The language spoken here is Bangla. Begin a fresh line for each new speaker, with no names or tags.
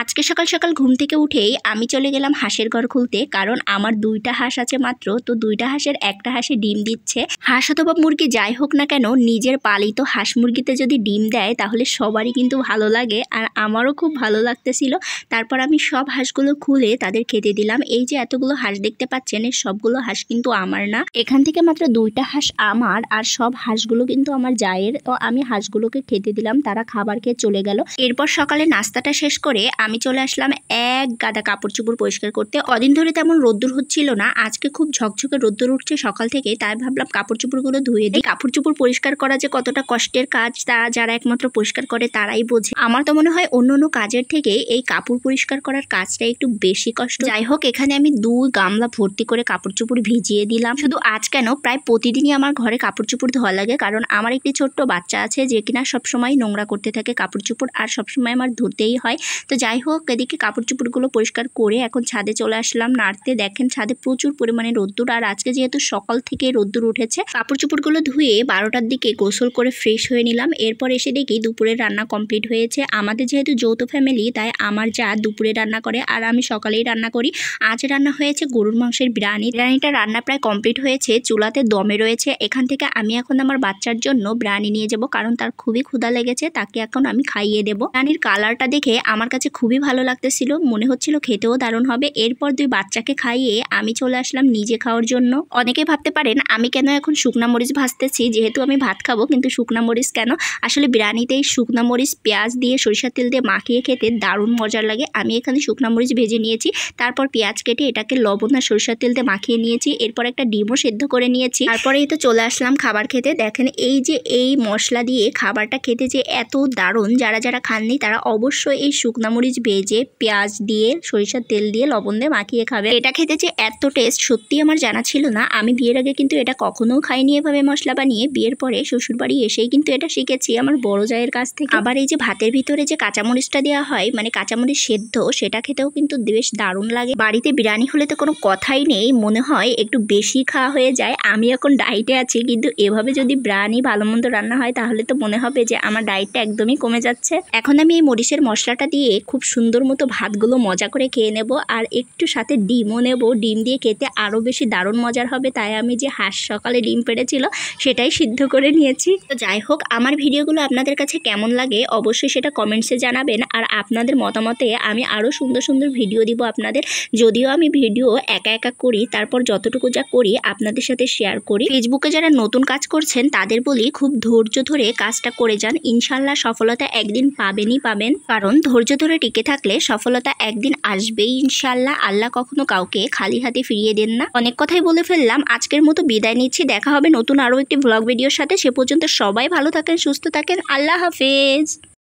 আজকে সকাল সকাল ঘুম থেকে উঠেই আমি চলে গেলাম হাঁসের ঘর খুলতে, কারণ আমার দুইটা হাঁস আছে মাত্র। তো দুইটা হাঁসের একটা হাঁসে ডিম দিচ্ছে। হাঁস অথবা মুরগি যাই হোক না কেন, নিজের পালিত হাঁস মুরগিতে যদি ডিম দেয় তাহলে সবারই কিন্তু ভালো লাগে, আর আমারও খুব ভালো লাগতেছিল। তারপর আমি সব হাঁসগুলো খুলে তাদের খেতে দিলাম। এই যে এতগুলো হাঁস দেখতে পাচ্ছেন, এই সবগুলো হাঁস কিন্তু আমার না, এখান থেকে মাত্র দুইটা হাঁস আমার, আর সব হাঁসগুলো কিন্তু আমার জায়ের। তো আমি হাঁসগুলোকে খেতে দিলাম, তারা খাবার খেয়ে চলে গেল। এরপর সকালে নাস্তাটা শেষ করে আমি চলে আসলাম এক গাদা কাপড় চোপড় পরিষ্কার করতে। কদিন ধরে তেমন রোদ্দুর হচ্ছিল না, আজকে খুব ঝকঝকে রোদ্দুর উঠছে সকাল থেকে, তাই ভাবলাম কাপড় চোপড়গুলো ধুয়ে দিই। কাপড় চোপড় পরিষ্কার করা যে কতটা কষ্টের কাজ তা যারা একমাত্র পরিষ্কার করে তারাই বোঝে। আমার তো মনে হয় অন্য অন্য কাজের থেকে এই কাপড় পরিষ্কার করার কাজটা একটু বেশি কষ্ট। যাই হোক, এখানে আমি 2 গামলা ভর্তি করে কাপড় চোপড় ভিজিয়ে দিলাম। শুধু আজ কেন, প্রায় প্রতিদিনই আমার ঘরে কাপড় চোপড় ধোয়া লাগে, কারণ আমার একটি ছোট্ট বাচ্চা আছে যে কিনা সবসময় নোংরা করতে থাকে কাপড় চোপড়, আর সবসময় আমার ধুতেই হয়। তো যাই হোক, এদিকে কাপড় চোপড়গুলো পরিষ্কার করে এখন ছাদে চলে আসলাম নাড়তে। দেখেন ছাদে প্রচুর পরিমাণে রোদ্দুর, আর আজকে যেহেতু সকাল থেকে রোদ্দুর উঠেছে, কাপড় চোপড়গুলো ধুয়ে 12টার দিকে গোসল করে ফ্রেশ হয়ে নিলাম। এরপর এসে দেখি দুপুরের রান্না কমপ্লিট হয়েছে। আমাদের যেহেতু যৌথ ফ্যামিলি, তাই আমার যা দুপুরে রান্না করে আর আমি সকালেই রান্না করি। আজ রান্না হয়েছে গরুর মাংসের বিরিয়ানি। বিরিয়ানিটা রান্না প্রায় কমপ্লিট হয়েছে, চুলাতে দমে রয়েছে। এখান থেকে আমি এখন আমার বাচ্চার জন্য বিরিয়ানি নিয়ে যাব, কারণ তার খুবই ক্ষুধা লেগেছে, তাকে এখন আমি খাইয়ে দেবো। বিরিয়ানির কালারটা দেখে আমার কাছে খুবই ভালো লাগতেছিল, মনে হচ্ছিল খেতেও দারুণ হবে। এরপর 2 বাচ্চাকে খাইয়ে আমি চলে আসলাম নিজে খাওয়ার জন্য। অনেকে ভাবতে পারেন আমি কেন এখন শুকনা মরিচ ভাজতেছি, যেহেতু আমি ভাত খাবো, কিন্তু শুকনা মরিচ কেন? আসলে বিরিয়ানিতেই শুকনা মরিচ পেঁয়াজ দিয়ে সরিষার তেল দিয়ে মাখিয়ে খেতে দারুণ মজার লাগে। আমি এখানে শুকনা মরিচ ভেজে নিয়েছি, তারপর পেঁয়াজ কেটে এটাকে লবণ আর সরিষার তেল দিয়ে মাখিয়ে নিয়েছি। এরপর একটা ডিমও সেদ্ধ করে নিয়েছি। তারপরেই তো চলে আসলাম খাবার খেতে। দেখেন এই যে এই মশলা দিয়ে খাবারটা খেতে যে এত দারুণ, যারা যারা খাননি তারা অবশ্যই এই শুকনা মরিচ ভেজে পেঁয়াজ দিয়ে সরিষার তেল দিয়ে লবণ দিয়ে মাখিয়ে খাবে। এটা খেতে যে এত টেস্ট সত্যি আমার জানা ছিল না। আমি বিয়ের আগে কিন্তু এটা কখনোও খাইনি এভাবে মশলা বানিয়ে। বিয়ের পরে শ্বশুরবাড়ি এসেই কিন্তু এটা শিখেছি আমার বড় জায়ের কাছ থেকে। আবার এই যে ভাতের ভিতরে যে কাঁচামরিচটা দেওয়া হয়, মানে কাঁচামরিচ সেদ্ধ, সেটা খেতেও কিন্তু বেশ দারুণ লাগে। বাড়িতে বিরিয়ানি হলে তো কোনো কথাই নেই, মনে হয় একটু বেশি খাওয়া হয়ে যায়। আমি এখন ডায়েটে আছি, কিন্তু এভাবে যদি বিরিয়ানি ভালো মন্দ রান্না হয় তাহলে তো মনে হবে যে আমার ডায়েটটা একদমই কমে যাচ্ছে। এখন আমি এই মরিচের মশলাটা দিয়ে খুব সুন্দর মতো ভাতগুলো মজা করে খেয়ে নেব, আর একটু সাথে ডিমও নেব। ডিম দিয়ে খেতে আরও বেশি দারুণ মজার হবে। তাই আমি যে হাঁস সকালে ডিম পেড়েছিল সেটাই সিদ্ধ করে নিয়েছি। তো যাই হোক, আমার ভিডিওগুলো আপনাদের কাছে কেমন লাগে অবশ্যই সেটা কমেন্টসে জানাবেন, আর আপনাদের মতামতে আমি আরও সুন্দর সুন্দর ভিডিও দিব আপনাদের। যদিও আমি ভিডিও একা একা করি, তারপর যতটুকু যা করি আপনাদের সাথে শেয়ার করি। ফেসবুকে যারা নতুন কাজ করছেন তাদের বলি খুব ধৈর্য ধরে কাজটা করে যান, ইনশাল্লাহ সফলতা একদিন পাবেনই পাবেন। কারণ ধৈর্য ধরে টিকে থাকলে সফলতা একদিন আসবেই ইনশাল্লাহ। আল্লাহ কখনো কাউকে খালি হাতে ফিরিয়ে দেন না। অনেক কথাই বলে ফেললাম, আজকের মতো বিদায় নিচ্ছি। দেখা হবে নতুন আরও একটি ব্লগ ভিডিওর সাথে। সে পর্যন্ত সবাই ভালো থাকেন, সুস্থ থাকেন। আল্লাহ হাফেজ।